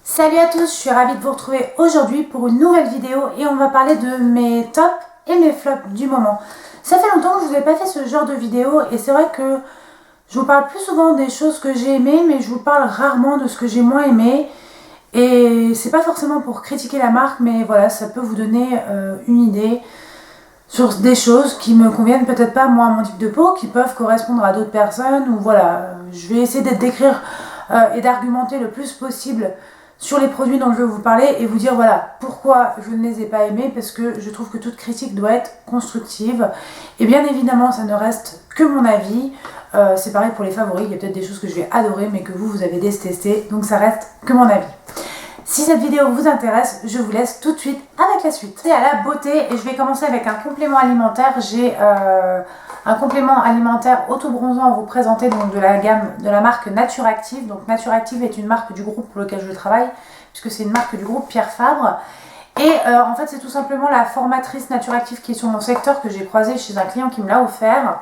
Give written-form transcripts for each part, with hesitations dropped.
Salut à tous, je suis ravie de vous retrouver aujourd'hui pour une nouvelle vidéo et on va parler de mes tops et mes flops du moment. Ça fait longtemps que je vous ai pas fait ce genre de vidéo et c'est vrai que je vous parle plus souvent des choses que j'ai aimées mais je vous parle rarement de ce que j'ai moins aimé. Et c'est pas forcément pour critiquer la marque mais voilà, ça peut vous donner une idée sur des choses qui me conviennent peut-être pas moi à mon type de peau, qui peuvent correspondre à d'autres personnes ou voilà, je vais essayer d'écrire et d'argumenter le plus possible sur les produits dont je vais vous parler et vous dire voilà pourquoi je ne les ai pas aimés, parce que je trouve que toute critique doit être constructive et bien évidemment ça ne reste que mon avis. C'est pareil pour les favoris, il y a peut-être des choses que je vais adorer mais que vous avez détesté, donc ça reste que mon avis. Si cette vidéo vous intéresse, je vous laisse tout de suite avec la suite. C'est à la beauté et je vais commencer avec un complément alimentaire. J'ai un complément alimentaire auto-bronzant à vous présenter, donc de la gamme de la marque Nature Active. Donc Nature Active est une marque du groupe pour lequel je travaille, puisque c'est une marque du groupe Pierre Fabre. Et en fait c'est tout simplement la formatrice Nature Active qui est sur mon secteur, que j'ai croisée chez un client qui me l'a offert.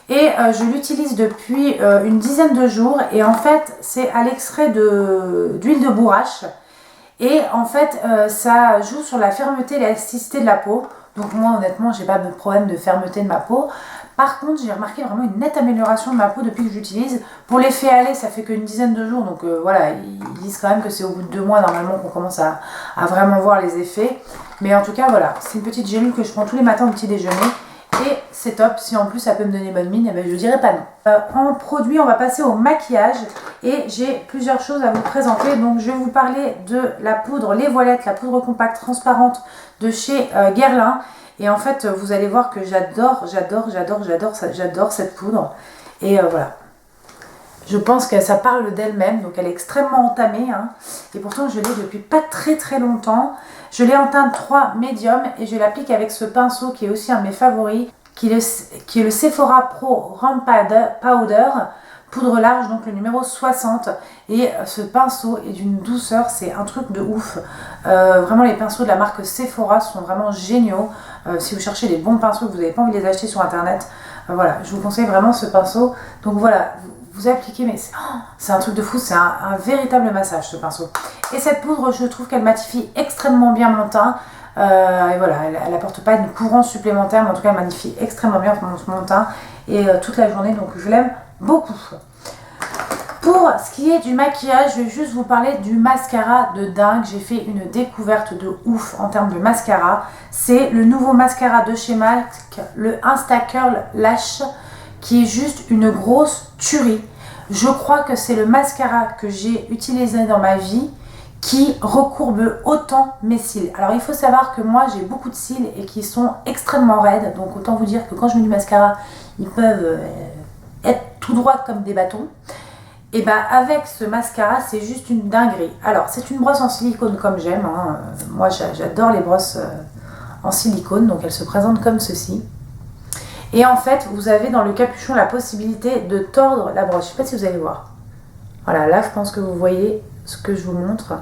Et je l'utilise depuis une dizaine de jours et en fait c'est à l'extrait d'huile de bourrache. Et en fait, ça joue sur la fermeté et l'élasticité de la peau. Donc moi, honnêtement, j'ai pas de problème de fermeté de ma peau. Par contre, j'ai remarqué vraiment une nette amélioration de ma peau depuis que j'utilise. Pour l'effet aller, ça fait qu'une dizaine de jours. Donc voilà, ils disent quand même que c'est au bout de 2 mois, normalement, qu'on commence à vraiment voir les effets. Mais en tout cas, voilà, c'est une petite gélule que je prends tous les matins au petit déjeuner. Et c'est top, si en plus ça peut me donner bonne mine, eh ben je dirais pas non. En produit, on va passer au maquillage et j'ai plusieurs choses à vous présenter. Donc je vais vous parler de la poudre Les Voilettes, la poudre compacte transparente de chez Guerlain. Et en fait, vous allez voir que j'adore cette poudre. Et voilà. Je pense que ça parle d'elle-même, donc elle est extrêmement entamée, hein. Et pourtant je l'ai depuis pas très longtemps. Je l'ai en teinte 3 médium et je l'applique avec ce pinceau qui est aussi un de mes favoris, qui est le Sephora Pro Round Powder, poudre large, donc le numéro 60. Et ce pinceau est d'une douceur, c'est un truc de ouf. Vraiment les pinceaux de la marque Sephora sont vraiment géniaux. Si vous cherchez des bons pinceaux, que vous n'avez pas envie de les acheter sur internet, voilà, je vous conseille vraiment ce pinceau. Donc voilà, vous appliquez, mais c'est un truc de fou, c'est un véritable massage ce pinceau. Et cette poudre, je trouve qu'elle matifie extrêmement bien mon teint. Et voilà, elle n'apporte pas une courance supplémentaire, mais en tout cas elle magnifie extrêmement bien mon teint et toute la journée, donc je l'aime beaucoup. Pour ce qui est du maquillage, je vais juste vous parler du mascara de dingue. J'ai fait une découverte de ouf en termes de mascara. C'est le nouveau mascara de chez MAC, le Insta Curl Lash, qui est juste une grosse tuerie. Je crois que c'est le mascara que j'ai utilisé dans ma vie qui recourbe autant mes cils. Alors il faut savoir que moi j'ai beaucoup de cils et qui sont extrêmement raides, donc autant vous dire que quand je mets du mascara, ils peuvent être tout droits comme des bâtons. Et bah avec ce mascara, c'est juste une dinguerie. Alors c'est une brosse en silicone comme j'aime, hein. Moi j'adore les brosses en silicone, donc elle se présente comme ceci. Et en fait, vous avez dans le capuchon la possibilité de tordre la brosse. Je ne sais pas si vous allez voir. Voilà, là je pense que vous voyez ce que je vous montre.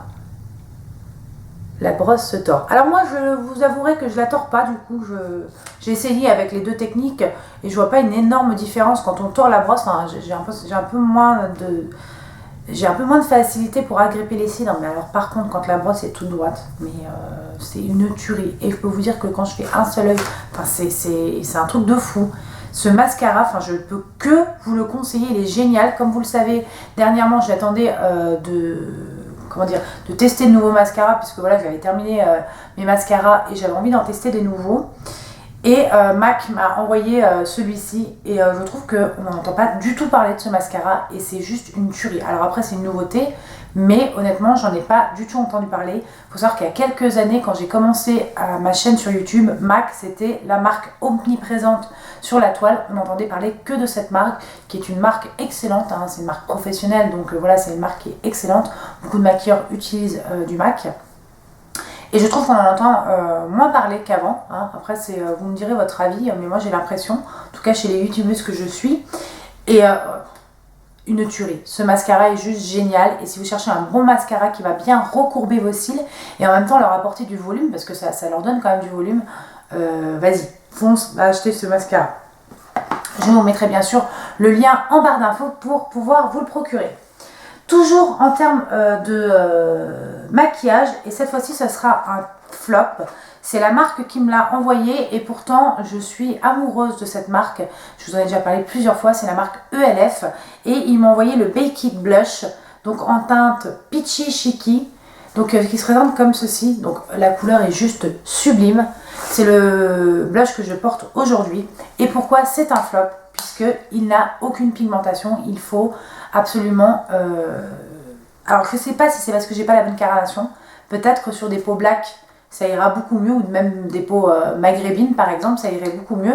La brosse se tord. Alors moi, je vous avouerai que je la tords pas, du coup, j'ai essayé avec les deux techniques et je vois pas une énorme différence quand on tord la brosse. Enfin, j'ai un peu moins de facilité pour agripper les cils. Mais alors par contre, quand la brosse est toute droite, mais c'est une tuerie. Et je peux vous dire que quand je fais un seul œil, enfin, c'est un truc de fou. Ce mascara, enfin, je peux que vous le conseiller, il est génial. Comme vous le savez, dernièrement, j'attendais de tester de nouveaux mascaras, puisque voilà, j'avais terminé mes mascaras et j'avais envie d'en tester des nouveaux. Et MAC m'a envoyé celui-ci et je trouve qu'on n'entend pas du tout parler de ce mascara et c'est juste une tuerie. Alors après c'est une nouveauté, mais honnêtement j'en ai pas du tout entendu parler. Il faut savoir qu'il y a quelques années, quand j'ai commencé ma chaîne sur YouTube, MAC c'était la marque omniprésente sur la toile. On n'entendait parler que de cette marque qui est une marque excellente, hein. C'est une marque professionnelle, donc voilà, c'est une marque qui est excellente. Beaucoup de maquilleurs utilisent du MAC. Et je trouve qu'on en entend moins parler qu'avant, hein. Après, vous me direz votre avis, mais moi j'ai l'impression, en tout cas chez les youtubeuses que je suis, et une tuerie. Ce mascara est juste génial. Et si vous cherchez un bon mascara qui va bien recourber vos cils et en même temps leur apporter du volume, parce que ça leur donne quand même du volume, vas-y, fonce, va acheter ce mascara. Je vous mettrai bien sûr le lien en barre d'infos pour pouvoir vous le procurer. Toujours en termes de maquillage, et cette fois-ci ça sera un flop. C'est la marque qui me l'a envoyé et pourtant je suis amoureuse de cette marque. Je vous en ai déjà parlé plusieurs fois, c'est la marque ELF et ils m'ont envoyé le Bake It Blush, donc en teinte Peachy Chicky, donc qui se présente comme ceci. Donc la couleur est juste sublime. C'est le blush que je porte aujourd'hui. Et pourquoi c'est un flop? Puisqu'il n'a aucune pigmentation, il faut absolument... Alors je ne sais pas si c'est parce que j'ai pas la bonne carnation, peut-être que sur des peaux black ça ira beaucoup mieux, ou même des peaux maghrébines par exemple, ça irait beaucoup mieux.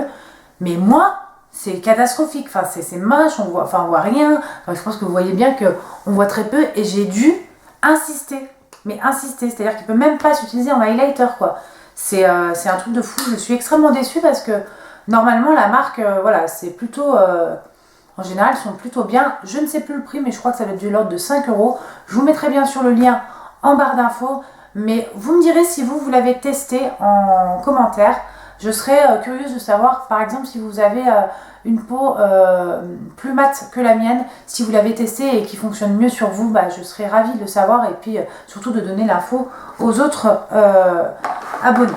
Mais moi, c'est catastrophique, enfin c'est moche, on voit rien. Enfin, je pense que vous voyez bien qu'on voit très peu et j'ai dû insister. Mais insister, c'est-à-dire qu'il ne peut même pas s'utiliser en highlighter quoi. C'est un truc de fou, je suis extrêmement déçue parce que normalement la marque, voilà, c'est plutôt... en général, ils sont plutôt bien. Je ne sais plus le prix, mais je crois que ça va être de l'ordre de 5 €. Je vous mettrai bien sûr le lien en barre d'infos. Mais vous me direz si vous l'avez testé en commentaire. Je serais curieuse de savoir, par exemple, si vous avez une peau plus mate que la mienne. Si vous l'avez testé et qui fonctionne mieux sur vous, bah, je serais ravie de le savoir. Et puis, surtout de donner l'info aux autres abonnés.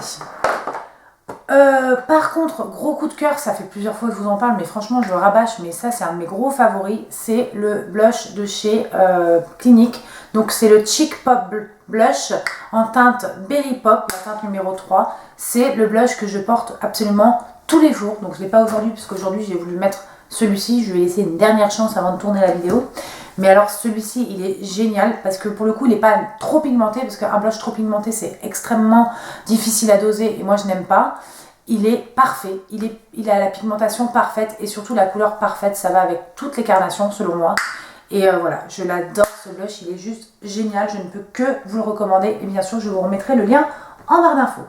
Par contre, gros coup de cœur, ça fait plusieurs fois que je vous en parle, mais franchement je le rabâche, mais ça c'est un de mes gros favoris, c'est le blush de chez Clinique. Donc c'est le Cheek Pop Blush en teinte Berry Pop, la teinte numéro 3. C'est le blush que je porte absolument tous les jours. Donc je ne l'ai pas aujourd'hui, puisque aujourd'hui j'ai voulu mettre celui-ci. Je vais laisser une dernière chance avant de tourner la vidéo. Mais alors celui-ci il est génial parce que pour le coup il n'est pas trop pigmenté, parce qu'un blush trop pigmenté c'est extrêmement difficile à doser et moi je n'aime pas. Il est parfait, il a la pigmentation parfaite et surtout la couleur parfaite, ça va avec toutes les carnations selon moi. Et voilà, je l'adore ce blush, il est juste génial, je ne peux que vous le recommander et bien sûr je vous remettrai le lien en barre d'infos.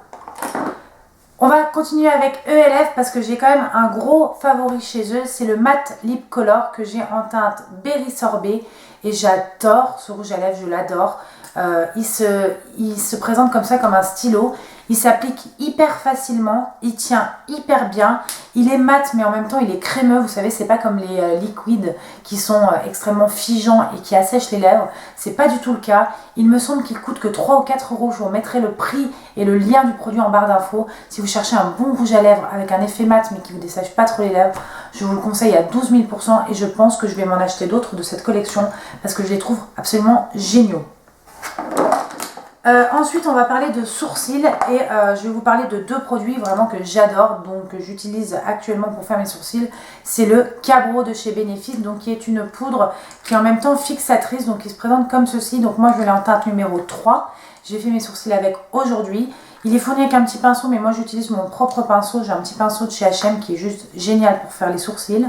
On va continuer avec ELF parce que j'ai quand même un gros favori chez eux, c'est le Matte Lip Color que j'ai en teinte Berry Sorbet et j'adore ce rouge à lèvres, je l'adore. Il se présente comme ça, comme un stylo. Il s'applique hyper facilement, il tient hyper bien. Il est mat mais en même temps il est crémeux. Vous savez, c'est pas comme les liquides qui sont extrêmement figeants et qui assèchent les lèvres. C'est pas du tout le cas. Il me semble qu'il coûte que 3 ou 4 €. Je vous remettrai le prix et le lien du produit en barre d'infos. Si vous cherchez un bon rouge à lèvres avec un effet mat mais qui vous dessèche pas trop les lèvres, je vous le conseille à 12 000 % et je pense que je vais m'en acheter d'autres de cette collection parce que je les trouve absolument géniaux. Ensuite on va parler de sourcils et je vais vous parler de deux produits vraiment que j'adore, donc que j'utilise actuellement pour faire mes sourcils. C'est le Cabro de chez Benefit, donc qui est une poudre qui est en même temps fixatrice, donc qui se présente comme ceci. Donc moi je l'ai en teinte numéro 3, j'ai fait mes sourcils avec aujourd'hui. Il est fourni avec un petit pinceau, mais moi j'utilise mon propre pinceau. J'ai un petit pinceau de chez H&M qui est juste génial pour faire les sourcils.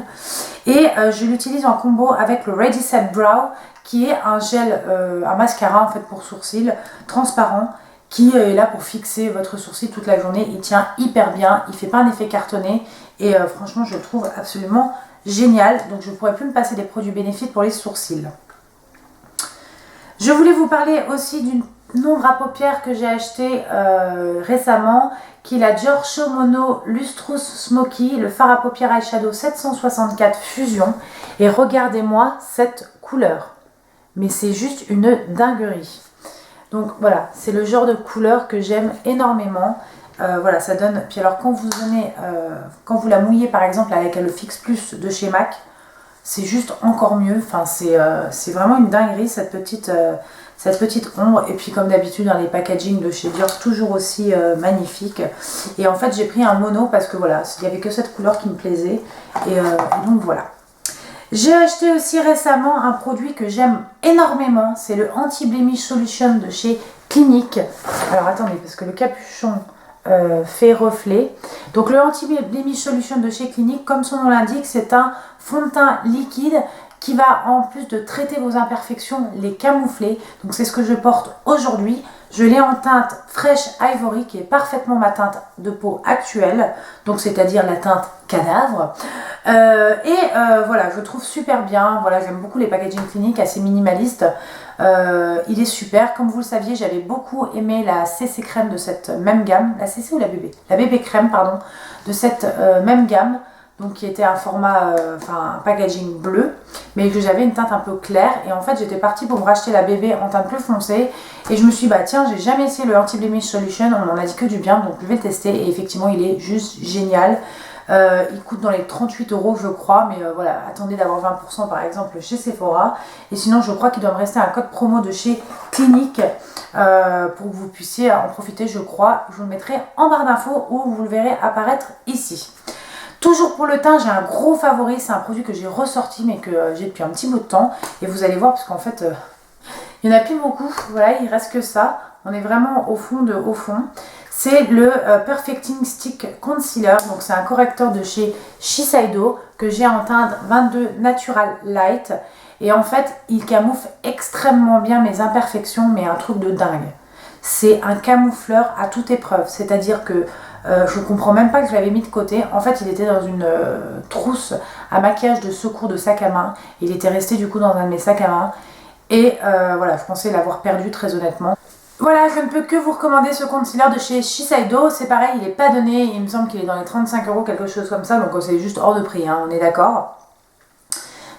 Et je l'utilise en combo avec le Ready Set Brow, qui est un gel, un mascara en fait pour sourcils, transparent, qui est là pour fixer votre sourcil toute la journée. Il tient hyper bien, il ne fait pas un effet cartonné et franchement je le trouve absolument génial. Donc je ne pourrais plus me passer des produits Benefit pour les sourcils. Je voulais vous parler aussi d'une ombre à paupières que j'ai acheté récemment, qui est la Giorgio Mono Lustrous Smoky, le fard à paupières eyeshadow 764 Fusion. Et regardez-moi cette couleur, mais c'est juste une dinguerie. Donc voilà, c'est le genre de couleur que j'aime énormément. Voilà, ça donne. Puis alors quand vous la mouillez par exemple avec le Fix Plus de chez MAC, c'est juste encore mieux. Enfin, c'est vraiment une dinguerie cette petite ombre. Et puis comme d'habitude dans les packaging de chez Dior, toujours aussi magnifique. Et en fait j'ai pris un mono parce que voilà, il n'y avait que cette couleur qui me plaisait. Et donc voilà. J'ai acheté aussi récemment un produit que j'aime énormément, c'est le Anti-Blemish Solution de chez Clinique. Alors attendez, parce que le capuchon fait reflet. Donc le Anti-Blemish Solution de chez Clinique, comme son nom l'indique, c'est un fond de teint liquide qui va, en plus de traiter vos imperfections, les camoufler. Donc c'est ce que je porte aujourd'hui. Je l'ai en teinte Fresh Ivory, qui est parfaitement ma teinte de peau actuelle, donc c'est-à-dire la teinte cadavre. Voilà, je le trouve super bien. Voilà, j'aime beaucoup les packaging Clinique, assez minimalistes. Il est super. Comme vous le saviez, j'avais beaucoup aimé la CC crème de cette même gamme. La CC ou la bébé? La bébé crème, pardon, de cette même gamme. donc qui était un format, un packaging bleu, mais que j'avais une teinte un peu claire. Et en fait, j'étais partie pour me racheter la bébé en teinte plus foncée. Et je me suis dit, bah tiens, j'ai jamais essayé le Anti-Blemish Solution, on m'en a dit que du bien, donc je vais le tester. Et effectivement, il est juste génial. Il coûte dans les 38 € je crois, mais voilà, attendez d'avoir 20% par exemple chez Sephora. Et sinon, je crois qu'il doit me rester un code promo de chez Clinique pour que vous puissiez en profiter, je crois. Je vous le mettrai en barre d'infos ou vous le verrez apparaître ici. Toujours pour le teint, j'ai un gros favori, c'est un produit que j'ai ressorti mais que j'ai depuis un petit bout de temps. Et vous allez voir parce qu'en fait, il n'y en a plus beaucoup, voilà, il reste que ça. On est vraiment au fond de au fond. C'est le Perfecting Stick Concealer, donc c'est un correcteur de chez Shiseido que j'ai en teinte 22 Natural Light. Et en fait, il camoufle extrêmement bien mes imperfections, mais un truc de dingue. C'est un camoufleur à toute épreuve, c'est-à-dire que je ne comprends même pas que je l'avais mis de côté. En fait, il était dans une trousse à maquillage de secours de sac à main. Il était resté du coup dans un de mes sacs à main. Et voilà, je pensais l'avoir perdu très honnêtement. Voilà, je ne peux que vous recommander ce concealer de chez Shiseido. C'est pareil, il n'est pas donné, il me semble qu'il est dans les 35 €, quelque chose comme ça. Donc c'est juste hors de prix, hein, on est d'accord.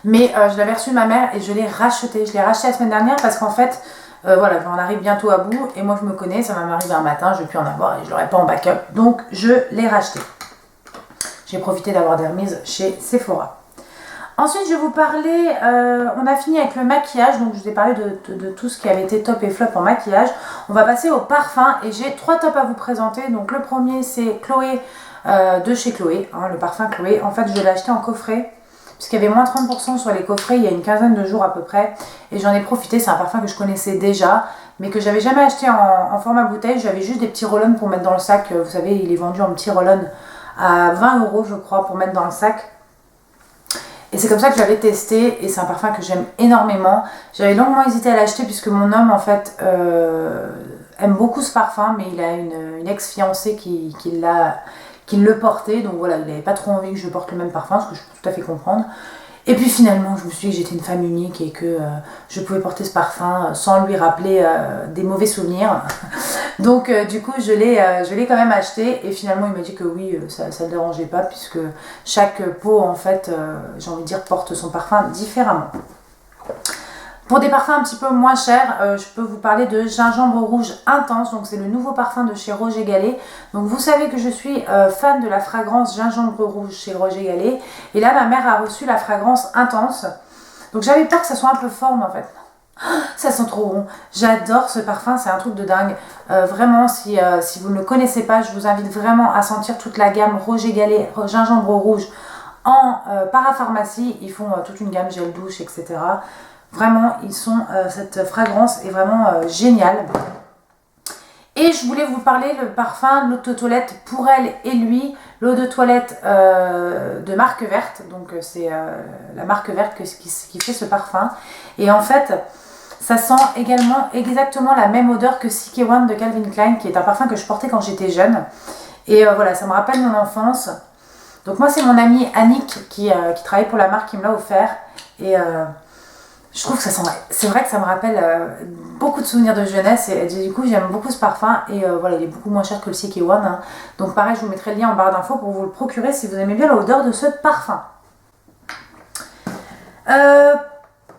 Mais je l'avais reçu de ma mère et je l'ai racheté. Je l'ai racheté la semaine dernière parce qu'en fait, voilà, j'en arrive bientôt à bout. Et moi je me connais, ça va m'arriver un matin, je ne vais plus en avoir et je ne l'aurai pas en backup. Donc je l'ai racheté. J'ai profité d'avoir des remises chez Sephora. Ensuite, je vais vous parler, on a fini avec le maquillage, donc je vous ai parlé de tout ce qui avait été top et flop en maquillage. On va passer au parfum et j'ai 3 tops à vous présenter. Donc le premier, c'est Chloé, de chez Chloé, hein, le parfum Chloé. En fait, je l'ai acheté en coffret, puisqu'il y avait moins 30% sur les coffrets il y a une quinzaine de jours à peu près. Et j'en ai profité, c'est un parfum que je connaissais déjà, mais que j'avais jamais acheté en format bouteille. J'avais juste des petits roll-on pour mettre dans le sac. Vous savez, il est vendu en petits roll-on à 20 € je crois pour mettre dans le sac. Et c'est comme ça que je l'avais testé et c'est un parfum que j'aime énormément. J'avais longuement hésité à l'acheter puisque mon homme en fait aime beaucoup ce parfum, mais il a une ex-fiancée qui le portait. Donc voilà, il n'avait pas trop envie que je porte le même parfum, ce que je peux tout à fait comprendre. Et puis finalement, je me suis dit que j'étais une femme unique et que je pouvais porter ce parfum sans lui rappeler des mauvais souvenirs. Donc du coup, je l'ai quand même acheté et finalement, il m'a dit que oui, ça ne le dérangeait pas puisque chaque peau, en fait, j'ai envie de dire, porte son parfum différemment. Pour des parfums un petit peu moins chers, je peux vous parler de Gingembre Rouge Intense. Donc c'est le nouveau parfum de chez Roger Gallet. Donc vous savez que je suis fan de la fragrance Gingembre Rouge chez Roger Gallet. Et là ma mère a reçu la fragrance Intense. Donc j'avais peur que ça soit un peu fort, mais en fait ça sent trop bon. J'adore ce parfum, c'est un truc de dingue. Vraiment, si vous ne le connaissez pas, je vous invite vraiment à sentir toute la gamme Roger Gallet Gingembre Rouge en parapharmacie. Ils font toute une gamme gel douche, etc. Vraiment, cette fragrance est vraiment géniale. Et je voulais vous parler le parfum, l'eau de toilette pour elle et lui, l'eau de toilette de marque verte. Donc c'est la marque verte qui fait ce parfum. Et en fait, ça sent également exactement la même odeur que CK One de Calvin Klein, qui est un parfum que je portais quand j'étais jeune. Et voilà, ça me rappelle mon enfance. Donc moi, c'est mon amie Annick qui travaille pour la marque qui me l'a offert. Et je trouve que ça sent, c'est vrai que ça me rappelle beaucoup de souvenirs de jeunesse et du coup j'aime beaucoup ce parfum et voilà, il est beaucoup moins cher que le CK One, hein. Donc pareil, je vous mettrai le lien en barre d'infos pour vous le procurer si vous aimez bien l'odeur de ce parfum.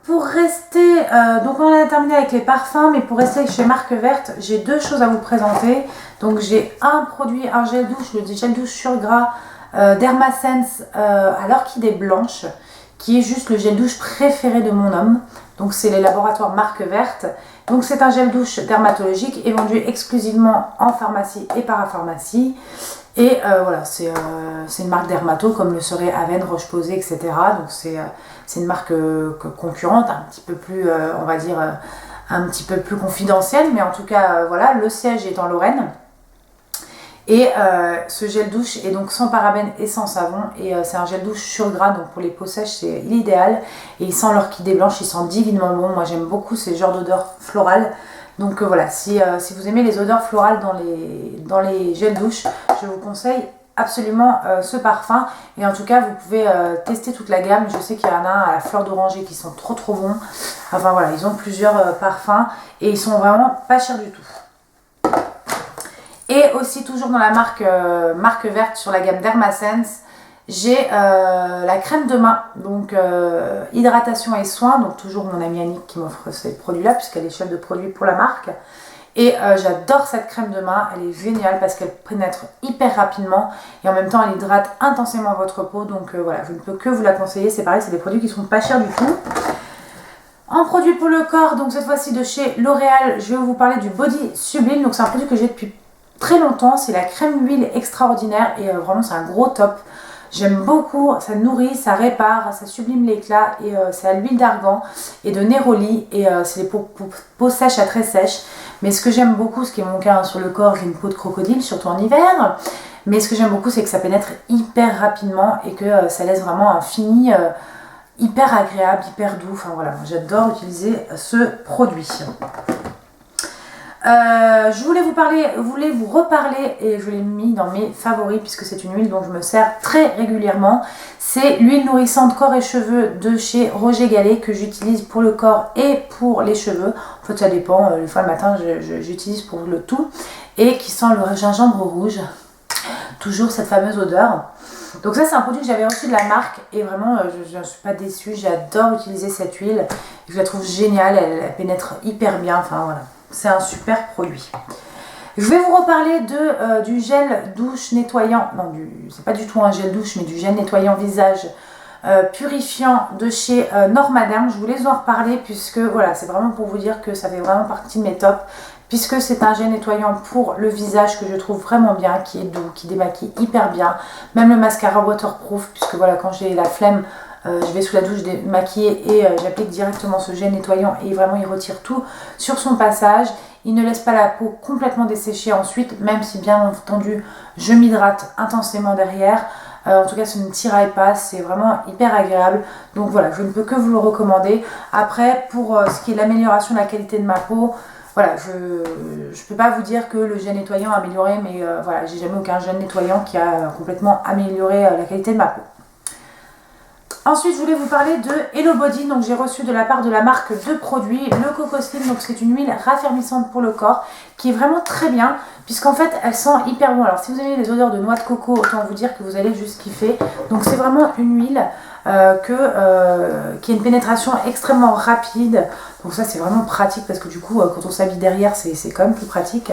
Pour rester, donc on a terminé avec les parfums, mais pour rester chez Marque Verte, j'ai 2 choses à vous présenter. Donc j'ai un produit, un gel douche, le gel douche sur gras Dermasense à l'orchidée blanche, qui est juste le gel douche préféré de mon homme. Donc c'est les laboratoires Marque Verte. Donc c'est un gel douche dermatologique et vendu exclusivement en pharmacie et parapharmacie. Et voilà, c'est une marque dermato comme le serait Aven, Roche-Posay, etc. Donc c'est une marque concurrente, un petit peu plus, on va dire, un petit peu plus confidentielle. Mais en tout cas, voilà, le siège est en Lorraine. Et ce gel douche est donc sans parabènes et sans savon. Et c'est un gel douche sur gras, donc pour les peaux sèches c'est l'idéal. Et il sent l'orchidée blanche, il sent divinement bon. Moi j'aime beaucoup ces genres d'odeurs florales. Donc voilà, si vous aimez les odeurs florales dans les gels douche, je vous conseille absolument ce parfum. Et en tout cas vous pouvez tester toute la gamme. Je sais qu'il y en a un à la fleur d'oranger qui sont trop bons. Enfin voilà, ils ont plusieurs parfums et ils sont vraiment pas chers du tout. Et aussi toujours dans la marque Verte sur la gamme Dermasense, j'ai la crème de main, donc hydratation et soins, donc toujours mon amie Annick qui m'offre ces produits-là, puisqu'elle est chef de produit pour la marque. Et j'adore cette crème de main, elle est géniale parce qu'elle pénètre hyper rapidement et en même temps elle hydrate intensément votre peau. Donc voilà, je ne peux que vous la conseiller, c'est pareil, c'est des produits qui sont pas chers du tout. En produit pour le corps, donc cette fois-ci de chez L'Oréal, je vais vous parler du Body Sublime. Donc c'est un produit que j'ai depuis très longtemps, c'est la crème huile extraordinaire et vraiment c'est un gros top. J'aime beaucoup, ça nourrit, ça répare, ça sublime l'éclat et c'est à l'huile d'argan et de néroli et c'est des peaux sèches à très sèches. Mais ce que j'aime beaucoup, ce qui est mon cas sur le corps, j'ai une peau de crocodile, surtout en hiver. Mais ce que j'aime beaucoup, c'est que ça pénètre hyper rapidement et que ça laisse vraiment un fini hyper agréable, hyper doux. Enfin voilà, j'adore utiliser ce produit. Je voulais vous reparler et je l'ai mis dans mes favoris puisque c'est une huile dont je me sers très régulièrement. C'est l'huile nourrissante corps et cheveux de chez Roger Gallet que j'utilise pour le corps et pour les cheveux. En fait ça dépend, des fois le matin j'utilise pour le tout et qui sent le gingembre rouge. Toujours cette fameuse odeur. Donc ça c'est un produit que j'avais reçu de la marque et vraiment je ne suis pas déçue, j'adore utiliser cette huile. Je la trouve géniale, elle pénètre hyper bien, enfin voilà. C'est un super produit. Je vais vous reparler du gel douche nettoyant. Non, c'est pas du tout un gel douche, mais du gel nettoyant visage purifiant de chez Normadam. Je voulais en reparler puisque voilà, c'est vraiment pour vous dire que ça fait vraiment partie de mes tops. Puisque c'est un gel nettoyant pour le visage que je trouve vraiment bien, qui est doux, qui démaquille hyper bien. Même le mascara waterproof, puisque voilà, quand j'ai la flemme, je vais sous la douche démaquiller et j'applique directement ce gel nettoyant et vraiment il retire tout sur son passage. Il ne laisse pas la peau complètement desséchée ensuite, même si bien entendu je m'hydrate intensément derrière. En tout cas ça ne tiraille pas, c'est vraiment hyper agréable. Donc voilà, je ne peux que vous le recommander. Après pour ce qui est l'amélioration de la qualité de ma peau, voilà, je ne peux pas vous dire que le gel nettoyant a amélioré, mais voilà, j'ai jamais aucun gel nettoyant qui a complètement amélioré la qualité de ma peau. Ensuite, je voulais vous parler de Hello Body. Donc, j'ai reçu de la part de la marque de produits le Coco Slim. Donc, c'est une huile raffermissante pour le corps qui est vraiment très bien puisqu'en fait, elle sent hyper bon. Alors, si vous avez les odeurs de noix de coco, autant vous dire que vous allez juste kiffer. Donc, c'est vraiment une huile qui a une pénétration extrêmement rapide. Donc, ça, c'est vraiment pratique parce que du coup, quand on s'habille derrière, c'est quand même plus pratique.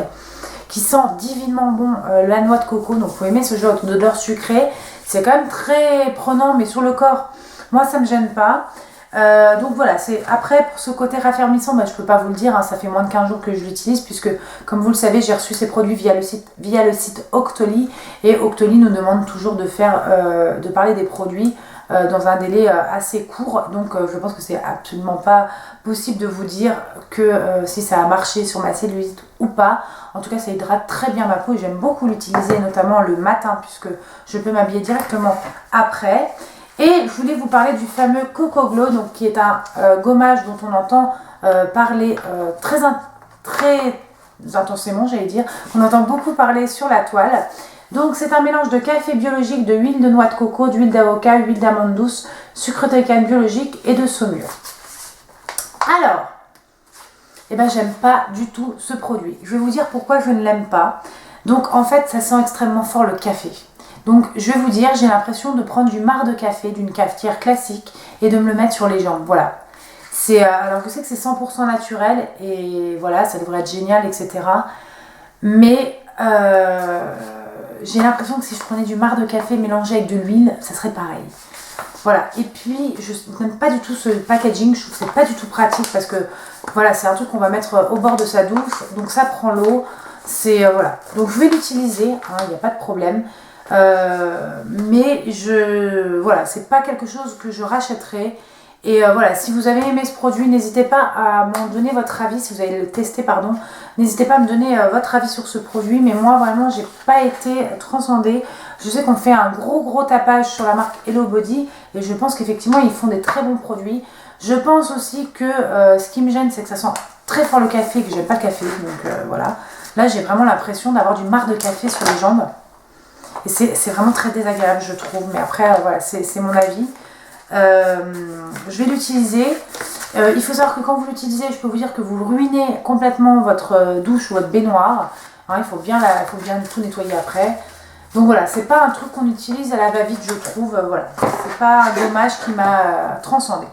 Qui sent divinement bon la noix de coco. Donc, vous aimez ce genre d'odeur sucrée. C'est quand même très prenant, mais sur le corps, moi ça me gêne pas. Donc voilà, c'est après pour ce côté raffermissant, je peux pas vous le dire, hein, ça fait moins de 15 jours que je l'utilise puisque comme vous le savez, j'ai reçu ces produits via le site Octoly et Octoly nous demande toujours de parler des produits dans un délai assez court. Donc je pense que c'est absolument pas possible de vous dire que si ça a marché sur ma cellulite ou pas. En tout cas, ça hydrate très bien ma peau et j'aime beaucoup l'utiliser, notamment le matin, puisque je peux m'habiller directement après. Et je voulais vous parler du fameux Coco Glow, donc, qui est un gommage dont on entend parler très intensément, j'allais dire. On entend beaucoup parler sur la toile. Donc, c'est un mélange de café biologique, de huile de noix de coco, d'huile d'avocat, huile d'amande douce, sucre de canne biologique et de saumure. Alors, eh ben, j'aime pas du tout ce produit. Je vais vous dire pourquoi je ne l'aime pas. Donc en fait, ça sent extrêmement fort le café. Donc je vais vous dire, j'ai l'impression de prendre du marc de café d'une cafetière classique et de me le mettre sur les jambes. Voilà. Alors je sais que c'est 100% naturel et voilà, ça devrait être génial, etc. Mais j'ai l'impression que si je prenais du marc de café mélangé avec de l'huile, ça serait pareil. Voilà, et puis je n'aime pas du tout ce packaging, je trouve que c'est pas du tout pratique parce que voilà, c'est un truc qu'on va mettre au bord de sa douche, donc ça prend l'eau, voilà. Donc je vais l'utiliser, hein, il n'y a pas de problème, mais voilà, c'est pas quelque chose que je rachèterai. Et voilà, si vous avez aimé ce produit, n'hésitez pas à m'en donner votre avis, si vous avez le testé, pardon, n'hésitez pas à me donner votre avis sur ce produit, mais moi vraiment j'ai pas été transcendée. Je sais qu'on fait un gros tapage sur la marque Hello Body et je pense qu'effectivement ils font des très bons produits. Je pense aussi que ce qui me gêne c'est que ça sent très fort le café, que j'aime pas le café, donc voilà. Là j'ai vraiment l'impression d'avoir du marc de café sur les jambes et c'est vraiment très désagréable je trouve, mais après voilà, c'est mon avis. Je vais l'utiliser. Il faut savoir que quand vous l'utilisez, je peux vous dire que vous ruinez complètement votre douche ou votre baignoire. Hein, il faut bien tout nettoyer après. Donc voilà, c'est pas un truc qu'on utilise à la va-vite, je trouve. Voilà, c'est pas un gommage qui m'a transcendé.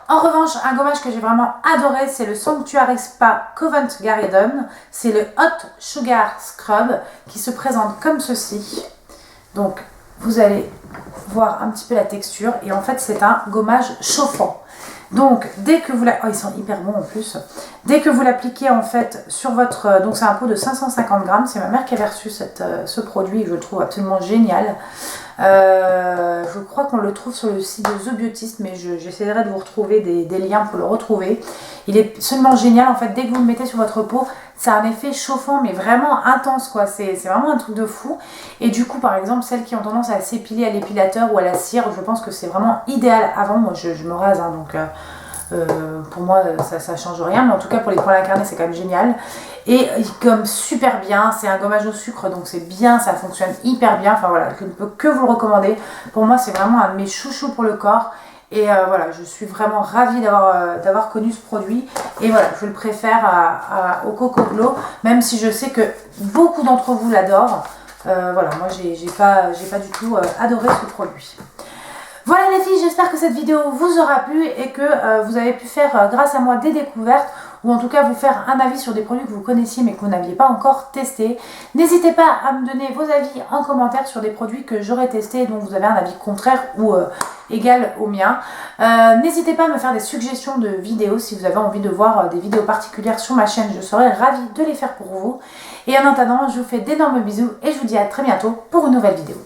En revanche, un gommage que j'ai vraiment adoré, c'est le Sanctuary Spa Covent Garden. C'est le Hot Sugar Scrub qui se présente comme ceci. Donc, vous allez voir un petit peu la texture. Et en fait, c'est un gommage chauffant. Donc, dès que vous ils sont hyper bons en plus. Dès que vous l'appliquez en fait sur votre... Donc, c'est un pot de 550 grammes. C'est ma mère qui avait reçu ce produit. Je le trouve absolument génial. Je crois qu'on le trouve sur le site de The Beautist, mais j'essaierai de vous retrouver des liens pour le retrouver. Il est seulement génial. En fait, dès que vous le mettez sur votre peau, ça a un effet chauffant, mais vraiment intense, quoi. C'est vraiment un truc de fou. Et du coup, par exemple, celles qui ont tendance à s'épiler à l'épilateur ou à la cire, je pense que c'est vraiment idéal avant. Moi, je me rase, hein, donc pour moi, ça change rien. Mais en tout cas, pour les poils incarnés, c'est quand même génial. Et il gomme super bien. C'est un gommage au sucre, donc c'est bien. Ça fonctionne hyper bien. Enfin voilà, je ne peux que vous le recommander. Pour moi, c'est vraiment un de mes chouchous pour le corps. Et voilà, je suis vraiment ravie d'avoir connu ce produit. Et voilà, je le préfère au Coco Glow, même si je sais que beaucoup d'entre vous l'adorent. Voilà, moi, j'ai pas du tout adoré ce produit. Voilà les filles, j'espère que cette vidéo vous aura plu et que vous avez pu faire, grâce à moi, des découvertes ou en tout cas vous faire un avis sur des produits que vous connaissiez mais que vous n'aviez pas encore testés. N'hésitez pas à me donner vos avis en commentaire sur des produits que j'aurais testés et dont vous avez un avis contraire ou égal au mien. N'hésitez pas à me faire des suggestions de vidéos si vous avez envie de voir des vidéos particulières sur ma chaîne, je serai ravie de les faire pour vous. Et en attendant, je vous fais d'énormes bisous et je vous dis à très bientôt pour une nouvelle vidéo.